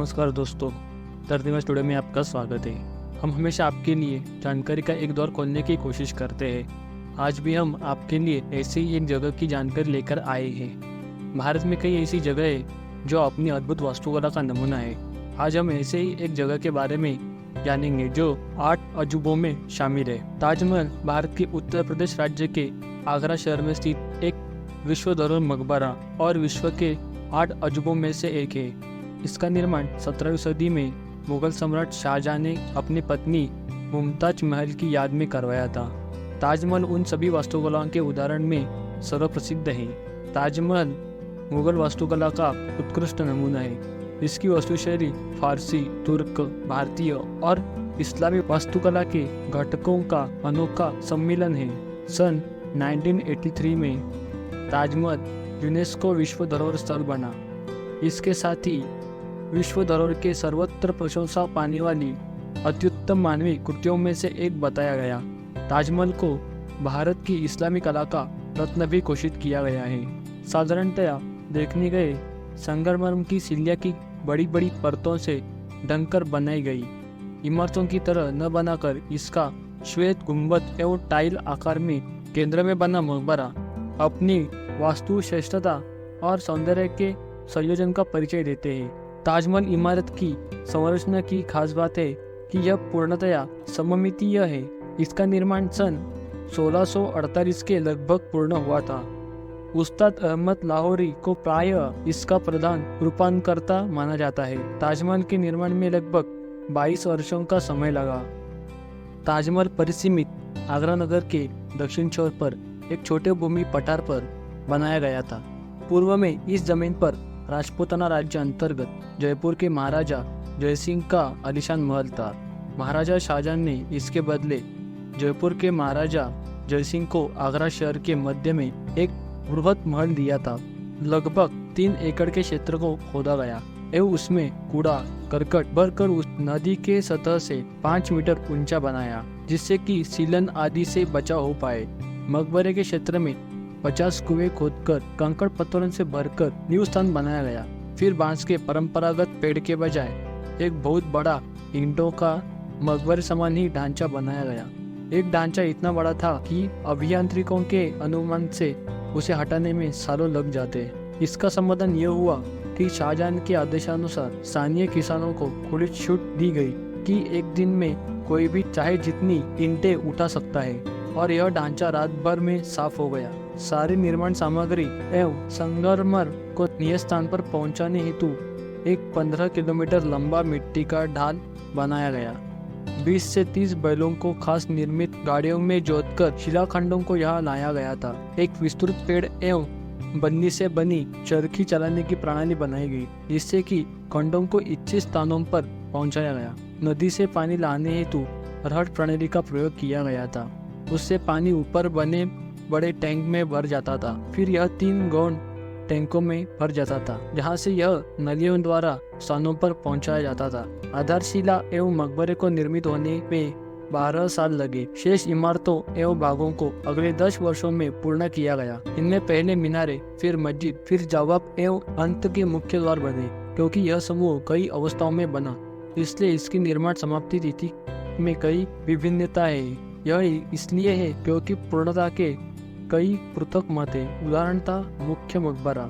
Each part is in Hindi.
नमस्कार दोस्तों, धरती स्टूडियो में आपका स्वागत है। हम हमेशा आपके लिए जानकारी का एक दौर खोलने की कोशिश करते हैं। आज भी हम आपके लिए ऐसी ही एक जगह की जानकारी लेकर आए हैं। भारत में कई ऐसी जगह है जो अपनी अद्भुत वास्तुकला का नमूना है। आज हम ऐसे ही एक जगह के बारे में जानेंगे जो 8 अजूबों में शामिल है। ताजमहल भारत के उत्तर प्रदेश राज्य के आगरा शहर में स्थित एक विश्व धरोहर मकबरा और विश्व के 8 अजूबों में से एक है। इसका निर्माण 17वीं सदी में मुगल सम्राट शाहजहां ने अपनी पत्नी मुमताज महल की याद में करवाया था। ताजमहल उन सभी वास्तुकलाओं के उदाहरण में सर्वप्रसिद्ध है। ताजमहल मुगल वास्तुकला का उत्कृष्ट नमूना है। इसकी वास्तुशैली फारसी, तुर्क, भारतीय और इस्लामी वास्तुकला के घटकों का अनोखा सम्मिलन है। सन 1983 में ताजमहल यूनेस्को विश्व धरोहर स्थल बना। इसके साथ ही विश्व धरोहर के सर्वत्र प्रशंसा पाने वाली अत्युत्तम मानवीय कृतियों में से एक बताया गया। ताजमहल को भारत की इस्लामी कला का रत्न भी घोषित किया गया है। साधारणतया देखने गए संगमरमर की सिल्लियाँ की बड़ी बड़ी परतों से ढंककर बनाई गई इमारतों की तरह न बनाकर इसका श्वेत गुंबद एवं टाइल आकार में केंद्र में बना मकबरा अपनी वास्तु श्रेष्ठता और सौंदर्य के संयोजन का परिचय देते हैं। ताजमहल इमारत की संरचना की खास बात है कि यह पूर्णतया सममितीय है। इसका निर्माण सन 1648 के लगभग पूर्ण हुआ था। उस्ताद अहमद लाहौरी को प्राय इसका प्रधान रूपांतरकर्ता माना जाता है। ताजमहल के निर्माण में लगभग 22 वर्षों का समय लगा। ताजमहल परिसीमित आगरा नगर के दक्षिण छोर पर एक छोटे भूमि पठार पर बनाया गया था। पूर्व में इस जमीन पर राजपूताना राज्य अंतर्गत जयपुर के महाराजा जयसिंह का आलीशान महल था। महाराजा शाहजहां ने इसके बदले जयपुर के महाराजा जयसिंह को आगरा शहर के मध्य में एक बृहत महल दिया था। लगभग 3 एकड़ के क्षेत्र को खोदा गया एवं उसमें कूड़ा करकट भरकर उस नदी के सतह से 5 मीटर ऊंचा बनाया, जिससे कि सीलन आदि से बचाव हो पाए। मकबरे के क्षेत्र में 50 कुएं खोदकर कंकड़ पत्थरों से भरकर नींव स्थान बनाया गया। फिर बांस के परंपरागत पेड़ के बजाय एक बहुत बड़ा ईंटों का मकबरे समान ही ढांचा बनाया गया। एक ढांचा इतना बड़ा था कि अभियांत्रिकों के अनुमान से उसे हटाने में सालों लग जाते। इसका समाधान यह हुआ कि शाहजहां के आदेशानुसार स्थानीय किसानों को खुली छूट दी गई कि एक दिन में कोई भी चाहे जितनी ईंटें उठा सकता है, और यह ढांचा रात भर में साफ हो गया। सारी निर्माण सामग्री एवं संगमरमर को नियत स्थान पर पहुंचाने हेतु एक 15 किलोमीटर लंबा मिट्टी का ढाल बनाया गया। 20 से 30 बैलों को खास निर्मित गाड़ियों में जोतकर शिलाखंडों को यहाँ लाया गया था। एक विस्तृत पेड़ एवं बन्नी से बनी चरखी चलाने की प्रणाली बनाई गई, जिससे कि खंडों को इच्छित स्थानों पर पहुंचाया गया। नदी से पानी लाने हेतु रहट प्रणाली का प्रयोग किया गया था। उससे पानी ऊपर बने बड़े टैंक में भर जाता था। फिर यह 3 गौण टैंकों में भर जाता था, जहां से यह नलियों द्वारा स्थानों पर पहुंचाया जाता था। आधारशिला एवं मकबरे को निर्मित होने में 12 साल लगे। शेष इमारतों एवं भागों को अगले 10 वर्षों में पूर्ण किया गया। इनमें पहले मीनारे, फिर मस्जिद, फिर जवाब एवं अंत के मुख्य द्वार बने। क्योंकि यह समूह कई अवस्थाओं में बना, इसलिए इसकी निर्माण समाप्ति तिथि में कई विभिन्नता है। यह इसलिए है क्योंकि पूर्णता के कई पृथक मत है। उदाहरणतः मुख्य मकबरा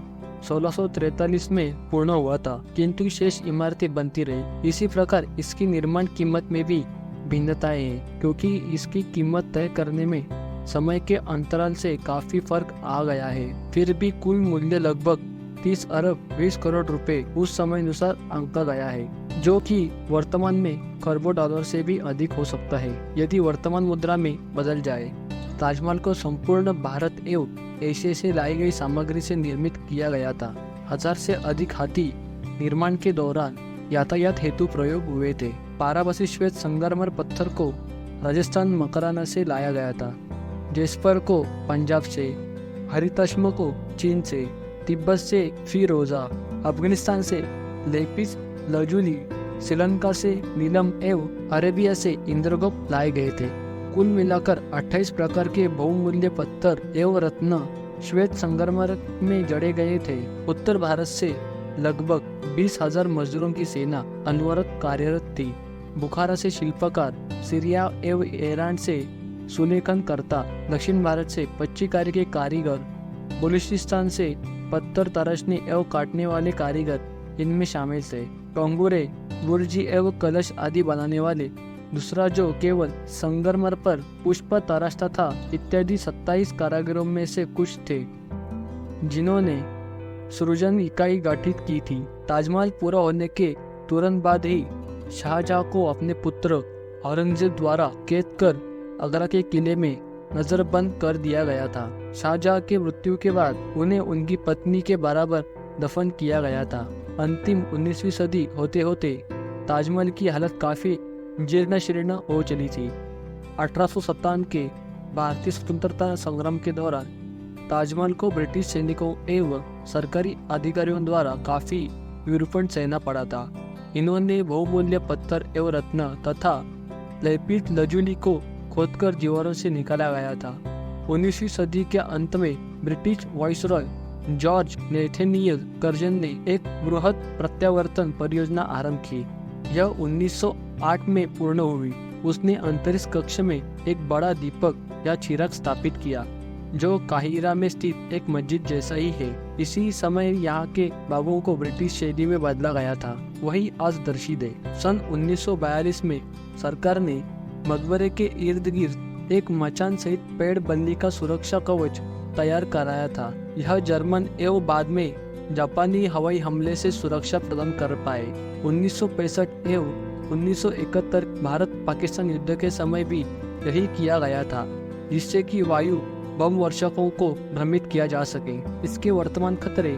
1643 में पूर्ण हुआ था, किंतु शेष इमारतें बनती रही। इसी प्रकार इसकी निर्माण कीमत में भी भिन्नताएं हैं, क्योंकि इसकी कीमत तय करने में समय के अंतराल से काफी फर्क आ गया है। फिर भी कुल मूल्य लगभग 30 अरब 20 करोड़ रुपए उस समय अनुसार आंका गया है, जो कि वर्तमान में खरबों डॉलर से भी अधिक हो सकता है यदि वर्तमान मुद्रा में बदल जाए। ताजमहल को संपूर्ण भारत एवं एशिया से लाई गई सामग्री से निर्मित किया गया था। 1000 से अधिक हाथी निर्माण के दौरान यातायात हेतु प्रयोग हुए थे। पाराबसी श्वेत संगमरमर पत्थर को राजस्थान मकराना से लाया गया था। जेस्पर को पंजाब से, हरितश्म को चीन से, तिब्बत से फिरोजा, अफगानिस्तान से लेपिस लजुली, श्रीलंका से नीलम एवं अरेबिया से इंद्रगोप लाए गए थे। कुल मिलाकर 28 प्रकार के बहुमूल्य पत्थर एवं रत्न श्वेत संगमरमर में जड़े गए थे। उत्तर भारत से लगभग 20,000 मजदूरों की सेना अनवरत कार्यरत थी। बुखारा से शिल्पकार, सीरिया एवं ईरान से सुलेखन करता, दक्षिण भारत से पच्चीकारी के कारीगर, बलूचिस्तान से पत्थर तराशने एवं काटने वाले कारीगर इनमें शामिल थे। टोंगुरे, बुर्जी एवं कलश आदि बनाने वाले, दूसरा जो केवल संगमरमर पर पुष्प तराशता था, इत्यादि 27 कारीगरों में से कुछ थे जिन्होंने सृजन इकाई गठित की थी। ताजमहल पूरा होने के तुरंत बाद ही शाहजहां को अपने पुत्र औरंगजेब द्वारा कैद कर आगरा के किले में नजरबंद कर दिया गया था। शाहजहां के मृत्यु के बाद उन्हें उनकी पत्नी के बराबर दफन किया गया था। अंतिम 19वीं सदी होते होते ताजमहल की हालत काफी जीर्ण शीर्ण हो चली थी। 1857 के भारतीय स्वतंत्रता संग्राम के दौरान ताजमहल को ब्रिटिश सैनिकों एवं सरकारी अधिकारियों द्वारा काफी विरूपण सहना पड़ा था। इन्होंने बहुमूल्य पत्थर एवं रत्न तथा लेपित लजुली को खोदकर दीवारों से निकाला गया था। 19वीं सदी के अंत में British viceroy George Nathaniel Curzon ने एक बृहद प्रत्यावर्तन परियोजना आरंभ की। यह 1908 में पूर्ण हुई। उसने अंतरिक्ष कक्ष में एक बड़ा दीपक या चिराग स्थापित किया जो काहिरा में स्थित एक मस्जिद जैसा ही है। इसी समय यहाँ के बागों को ब्रिटिश शैली में बदला गया था, वही आज दर्शित है। सन 1942 में सरकार ने मकबरे के इर्द गिर्द एक मचान सहित पेड़ बंदी का सुरक्षा कवच तैयार कराया था। यह जर्मन एवं बाद में जापानी हवाई हमले से सुरक्षा प्रदान कर पाए। 1965 एवं 1971 भारत पाकिस्तान युद्ध के समय भी यही किया गया था, जिससे कि वायु बम वर्षकों को भ्रमित किया जा सके। इसके वर्तमान खतरे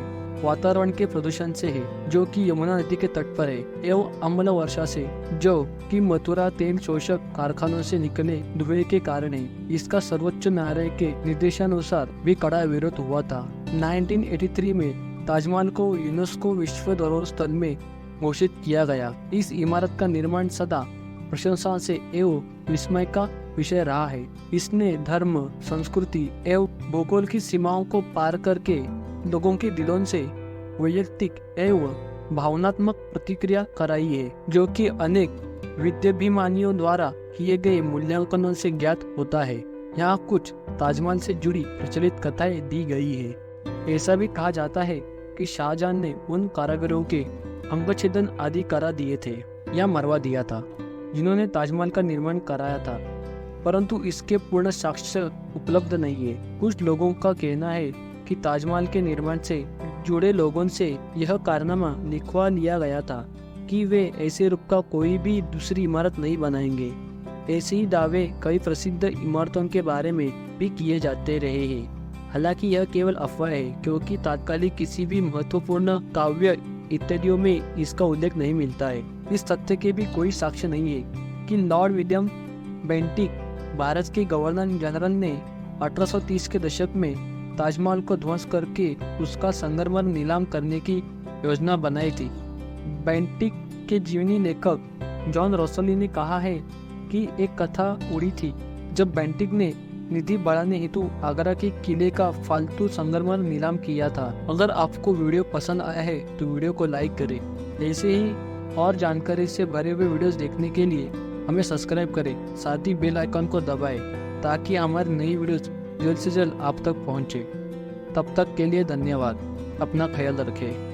वातावरण के प्रदूषण से है, जो कि यमुना नदी के तट पर है, एवं अम्ल वर्षा से, जो कि मथुरा तेल शोषक कारखानों से निकले धुएं के कारण है। इसका सर्वोच्च न्यायालय के निर्देशानुसार भी कड़ा विरोध हुआ था। 1983 में ताजमहल को यूनेस्को विश्व धरोहर स्थल में घोषित किया गया। इस इमारत का निर्माण सदा प्रशंसा से एवं विस्मय का विषय रहा है। इसने धर्म, संस्कृति एवं भूगोल की सीमाओं को पार करके लोगों के दिलों से वैयक्तिक एवं भावनात्मक प्रतिक्रिया कराई है, जो कि अनेक विद्याभिमानियों द्वारा किए गए मूल्यांकनों से ज्ञात होता है। यहाँ कुछ ताजमहल से जुड़ी प्रचलित कथाएं दी गई है। ऐसा भी कहा जाता है कि शाहजहां ने उन कारीगरों के अंगछेदन आदि करा दिए थे या मरवा दिया था जिन्होंने ताजमहल का निर्माण कराया था, परंतु इसके पूर्ण साक्ष्य उपलब्ध नहीं है। कुछ लोगों का कहना है कि ताजमहल के निर्माण से जुड़े लोगों से यह कारनामा लिखवा लिया गया था कि वे ऐसे रूप का कोई भी दूसरी इमारत नहीं बनाएंगे। ऐसे ही दावे कई प्रसिद्ध इमारतों के बारे में भी किए जाते रहे हैं। हालांकि यह केवल अफवाह है, क्योंकि तात्कालिक किसी भी महत्वपूर्ण काव्य इत्यादियों में इसका उल्लेख नहीं मिलता है। इस तथ्य के भी कोई साक्ष्य नहीं है कि लॉर्ड विलियम बेंटिक, भारत के गवर्नर जनरल ने 1830 के दशक में ताजमहल को ध्वंस करके उसका संगमरमर नीलाम करने की योजना बनाई थी। बेंटिक के जीवनी लेखक जॉन रोसली ने कहा है कि एक कथा उड़ी थी जब बेंटिक ने निधि बढ़ाने हेतु आगरा के किले का फालतू संगमरमर नीलाम किया था। अगर आपको वीडियो पसंद आया है तो वीडियो को लाइक करें। ऐसे ही और जानकारी से भरे हुए वीडियोस देखने के लिए हमें सब्सक्राइब करें, साथ ही बेल आइकन को दबाएं ताकि हमारी नई वीडियोस जल्द से जल्द आप तक पहुंचे। तब तक के लिए धन्यवाद। अपना ख्याल रखें।